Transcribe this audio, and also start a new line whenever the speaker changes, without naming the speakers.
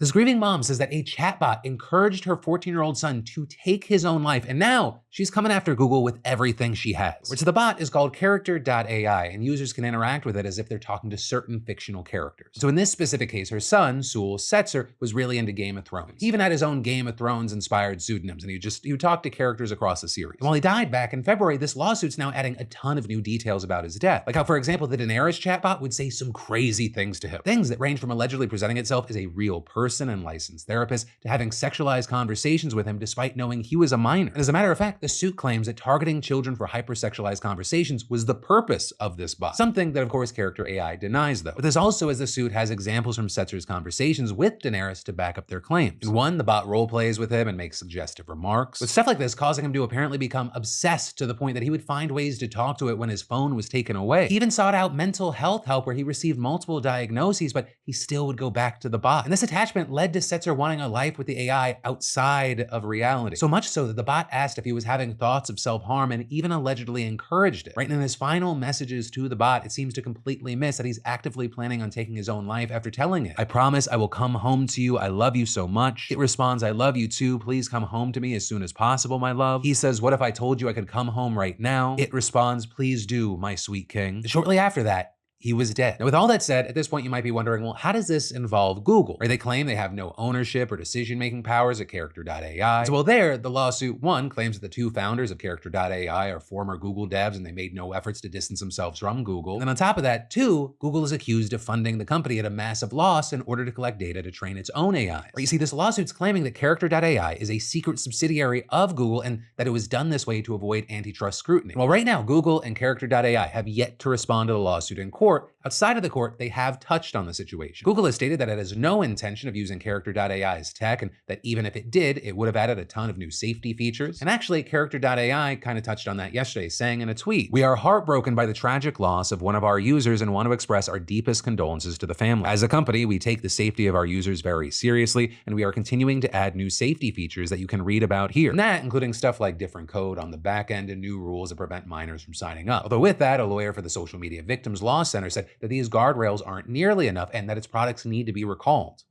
This grieving mom says that a chatbot encouraged her 14-year-old son to take his own life, and now she's coming after Google with everything she has. Which the bot is called Character.ai, and users can interact with it as if they're talking to certain fictional characters. So in this specific case, her son, Setzer, was really into Game of Thrones. He even had his own Game of Thrones-inspired pseudonyms, and he would talk to characters across the series. And while he died back in February, this lawsuit's now adding a ton of new details about his death. Like how, for example, the Daenerys Chatbot would say some crazy things to him. Things that range from allegedly presenting itself as a real person and licensed therapist to having sexualized conversations with him despite knowing he was a minor. And as a matter of fact, the suit claims that targeting children for hypersexualized conversations was the purpose of this bot. Something that, of course, Character AI denies, though. But this also, as the suit has examples from Setzer's conversations with Daenerys to back up their claims. In one, the bot role plays with him and makes suggestive remarks, with stuff like this causing him to apparently become obsessed to the point that he would find ways to talk to it when his phone was taken away. He even sought out mental health help where he received multiple diagnoses, but he still would go back to the bot. And this attachment led to Setzer wanting a life with the AI outside of reality. So much so that the bot asked if he was having thoughts of self-harm and even allegedly encouraged it. Right, and in his final messages to the bot, it seems to completely miss that he's actively planning on taking his own life after telling it, "I promise I will come home to you. I love you so much." It responds, "I love you too. Please come home to me as soon as possible, my love." He says, "What if I told you I could come home right now?" It responds, "Please do, my sweet king." Shortly after that, he was dead. Now, with all that said, at this point, you might be wondering, well, how does this involve Google? Right, they claim they have no ownership or decision-making powers at Character.ai. So, well, there, the lawsuit, one, claims that the two founders of Character.ai are former Google devs and they made no efforts to distance themselves from Google. And then on top of that, two, Google is accused of funding the company at a massive loss in order to collect data to train its own AI. Right, you see, this lawsuit's claiming that Character.ai is a secret subsidiary of Google and that it was done this way to avoid antitrust scrutiny. Well, right now, Google and Character.ai have yet to respond to the lawsuit in court. Outside of the court, they have touched on the situation. Google has stated that it has no intention of using Character.ai's tech, and that even if it did, it would have added a ton of new safety features. And actually, Character.ai kind of touched on that yesterday, saying in a tweet, "We are heartbroken by the tragic loss of one of our users and want to express our deepest condolences to the family. As a company, we take the safety of our users very seriously, and we are continuing to add new safety features that you can read about here." And that, including stuff like different code on the back end and new rules that prevent minors from signing up. Although with that, a lawyer for the Social Media Victims Law Center said that these guardrails aren't nearly enough and that its products need to be recalled.